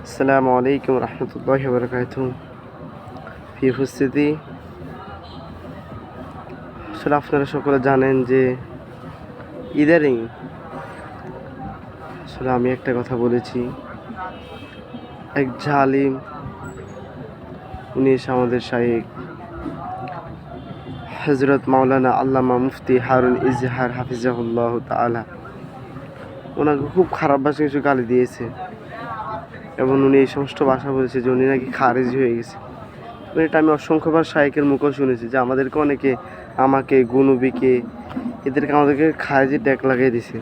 আসসালামু আলাইকুম রহমতুল্লাহি ওয়া বারাকাতুহু। প্রিয় উপস্থিতি, আসলে আপনারা সকলে জানেন যে ইদানিং আসলে আমি একটা কথা বলেছি, এক জালিম উনি এসে আমাদের শাইখ হযরত মাওলানা আল্লামা মুফতি হারুন ইজহার হাফিজাহুল্লাহ তাআলা ওনাকে খুব খারাপ ভাষায় কিছু গালি দিয়েছে এবং উনি এই সমস্ত ভাষা বলেছে যে উনি নাকি খারিজি হয়ে গেছে। এটা আমি অসংখ্যবার শাইখের মুখেও শুনেছি যে আমাদেরকে অনেকে, আমাকে, গুনুবিকে, এদেরকে আমাদেরকে খারিজি ট্যাগ লাগিয়ে দিছে।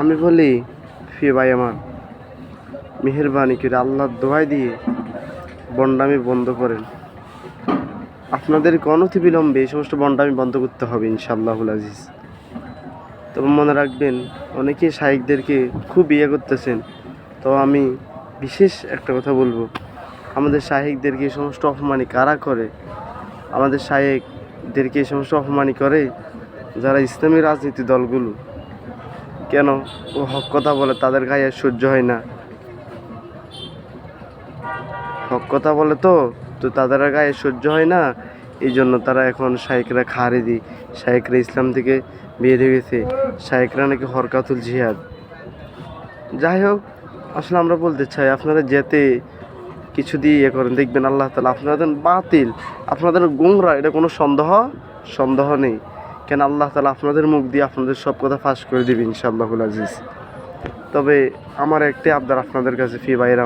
আমি বলি, ফি ভাই আমার, মেহেরবানি করে আল্লাহর দোহাই দিয়ে বন্ডামি বন্ধ করেন। আপনাদের অনতিবিলম্বে এই সমস্ত বন্ডামি বন্ধ করতে হবে ইনশাআল্লাহুল আজিজ। তবে মনে রাখবেন, অনেকেই শাইখদেরকে খুব ইয়ে করতেছেন। তো আমি বিশেষ একটা কথা বলবো, আমাদের শাইখদেরকে এই সমস্ত অপমানি কারা করে? আমাদের শাইখদেরকে এই সমস্ত অপমানি করে যারা ইসলামী রাজনীতি দলগুলো। কেন? ও হক কথা বলে, তাদের গায়ে সহ্য হয় না। হক কথা বলে তো তাদের গায়ে সহ্য হয় না, এই জন্য তারা এখন শাইখরা খারিজি, শাইখরা ইসলাম থেকে বের হয়ে গেছে, শাইখরা নাকি হরকাতুল জিহাদ। যাই হোক, আসলে আমরা বলতে চাই, আপনারা যেতে কিছু দিয়ে ইয়ে করেন, দেখবেন আল্লাহ তাআলা আপনাদের বাতিল, আপনাদের গুমরা, এটা কোনো সন্দেহ নেই। কেন আল্লাহ তাআলা আপনাদের মুখ দিয়ে আপনাদের সব কথা ফাঁস করে দেবে ইনশাআল্লাহুল আজিজ। তবে আমার একটি আবদার আপনাদের কাছে, ফি ভাইয়ের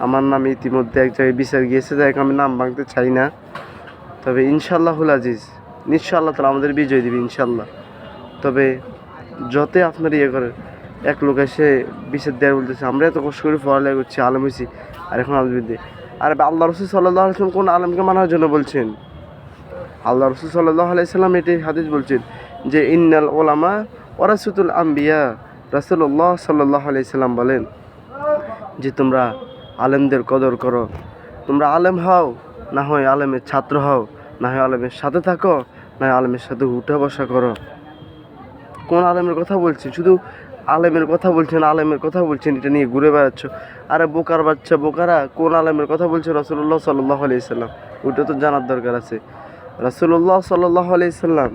আমার নামে ইতিমধ্যে এক জায়গায় বিচার গিয়েছে, যাই আমি নাম ভাঙতে চাই না। তবে ইনশাআল্লাহুল আজিজ, নিশ্চয় আল্লাহ তাআলা আমাদের বিজয় দিবে ইনশাআল্লাহ। তবে যতই আপনারা ইয়ে করেন, এক লোক এসে বিচার দেওয়ার বলতেছে আমরা এত কষ্ট করে পড়ালেখা করছি, আলেম হয়েছি, আর এখন আল বিদ্যে। আর আল্লাহ রসুল সাল্লাল্লাহু আলাইহি ওয়াসাল্লাম কোন আলেমকে মানার জন্য বলছেন? আল্লাহ রসুল সাল্লাল্লাহু আলাইহি ওয়াসাল্লাম এটাই হাদিস বলছেন যে ইন্নাল উলামা ওয়ারাসাতুল আম্বিয়া। রাসূলুল্লাহ সাল্লাল্লাহু আলাইহি ওয়াসাল্লাম বলেন যে তোমরা আলেমদের কদর করো, তোমরা আলেম হও, না হয় আলেমের ছাত্র হও, না হয় আলেমের সাথে থাকো, না হয় আলেমের সাথে উঠা বসা করো। কোন আলেমের কথা বলছেন? শুধু আলেমের কথা বলছেন, এটা নিয়ে ঘুরে বেড়াচ্ছ। আরে বোকার বাচ্চা, বোকারা, কোন আলেমের কথা বলছে? রাসূলুল্লাহ সাল্লাল্লাহু আলাইহি ওয়াসাল্লাম। ওটা তো জানার দরকার আছে। রাসূলুল্লাহ সাল্লাল্লাহু আলাইহি ওয়াসাল্লাম